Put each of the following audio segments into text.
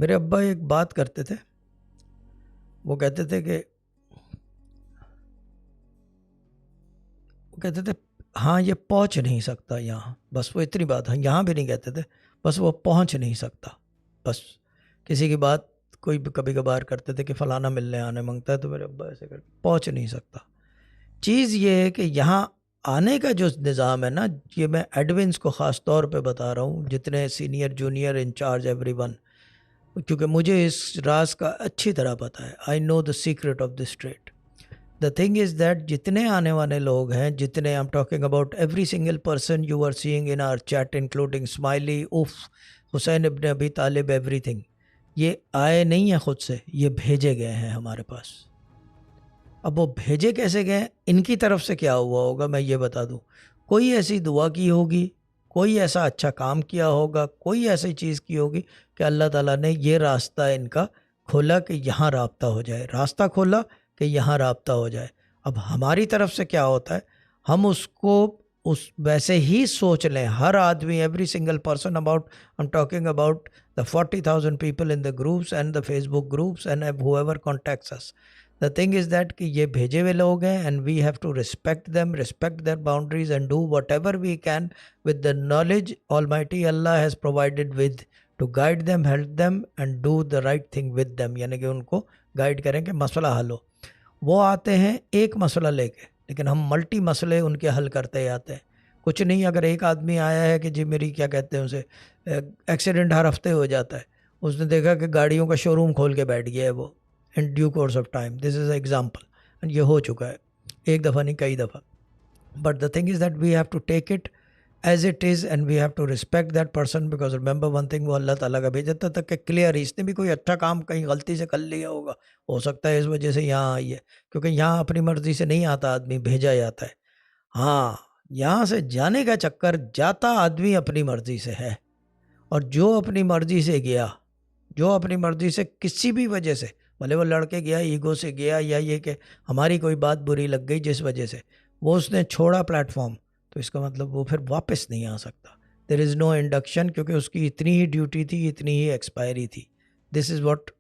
میرے ابا ایک بات کرتے تھے، وہ کہتے تھے کہ ہاں یہ پہنچ نہیں سکتا یہاں، بس وہ اتنی بات ہے، یہاں بھی نہیں کہتے تھے، بس وہ پہنچ نہیں سکتا. بس کسی کی بات کوئی بھی کبھی کبھار کرتے تھے کہ فلانا ملنے آنے مانگتا ہے، تو میرے ابا ایسے کرتے پہنچ نہیں سکتا. چیز یہ ہے کہ یہاں آنے کا جو نظام ہے نا، یہ میں ایڈونس کو خاص طور پہ بتا رہا ہوں، جتنے senior junior in-charge every one, کیونکہ مجھے اس راز کا اچھی طرح پتہ ہے. I know the secret of this treat. The thing is that جتنے آنے والے لوگ ہیں، جتنے I'm talking about every single person you are seeing in our chat including Smiley, حسین ابن ابی طالب, ایوری تھنگ، یہ آئے نہیں ہیں خود سے، یہ بھیجے گئے ہیں ہمارے پاس. اب وہ بھیجے کیسے گئے، ان کی طرف سے کیا ہوا ہوگا میں یہ بتا دوں. کوئی ایسی دعا کی ہوگی، کوئی ایسا اچھا کام کیا ہوگا، کوئی ایسی چیز کی ہوگی کہ اللہ تعالیٰ نے یہ راستہ ان کا کھولا کہ یہاں رابطہ ہو جائے، راستہ کھولا کہ یہاں رابطہ ہو جائے. اب ہماری طرف سے کیا ہوتا ہے، ہم اس کو ویسے ہی سوچ لیں. ہر آدمی، every single person about I'm talking about the 40,000 people in the groups and the Facebook groups and whoever contacts us. The thing is that کہ یہ بھیجے ہوئے لوگ ہیں and we have to respect them, respect their boundaries and do whatever we can with the knowledge Almighty Allah has provided with to guide them, help them and do the right thing with them. یعنی کہ ان کو guide کریں کہ مسئلہ حل ہو. وہ آتے ہیں ایک مسئلہ لے کے، لیکن ہم ملٹی مسئلے ان کے حل کرتے آتے ہیں. کچھ نہیں، اگر ایک آدمی آیا ہے کہ جی میری کیا کہتے ہیں اسے، ایکسیڈنٹ ہر ہفتے ہو جاتا ہے، اس نے دیکھا کہ گاڑیوں کا شو روم کھول کے بیٹھ گیا ہے وہ in due course of time. This is example, یہ ہو چکا ہے ایک دفعہ نہیں کئی دفعہ. But the thing is that we have to take it as it is and we have to respect that person because remember one thing, وہ اللہ تعالیٰ کا بھیجا تھا کہ کلیئر، اس نے بھی کوئی اچھا کام کہیں غلطی سے کر لیا ہوگا، ہو سکتا ہے اس وجہ سے یہاں آئی ہے، کیونکہ یہاں اپنی مرضی سے نہیں آتا آدمی، بھیجا جاتا ہے. ہاں یہاں سے جانے کا چکر، جاتا آدمی اپنی مرضی سے ہے، اور جو اپنی مرضی سے گیا، جو اپنی مرضی سے کسی بھی وجہ سے، بھلے وہ لڑکے گیا، ایگو سے گیا، یا یہ کہ ہماری کوئی بات بری لگ گئی جس وجہ سے وہ اس نے چھوڑا پلیٹ فارم، تو اس کا مطلب وہ پھر واپس نہیں آ سکتا. دیر از نو انڈکشن، کیونکہ اس کی اتنی ہی ڈیوٹی تھی، اتنی ہی ایکسپائری تھی. دس از واٹ،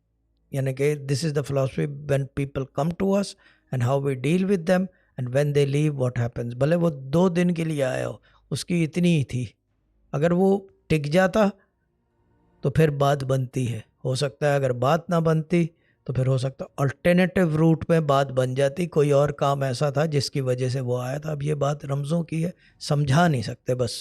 یعنی کہ this is the philosophy when people come to us and how we deal with them and when they leave what happens. بھلے وہ 2 دن کے لیے آیا ہو، اس کی اتنی ہی تھی. اگر وہ ٹک جاتا تو پھر بات بنتی ہے. ہو سکتا ہے اگر بات نہ بنتی تو پھر ہو سکتا ہے الٹرنیٹیو روٹ میں بات بن جاتی، کوئی اور کام ایسا تھا جس کی وجہ سے وہ آیا تھا. اب یہ بات رمزوں کی ہے، سمجھا نہیں سکتے بس.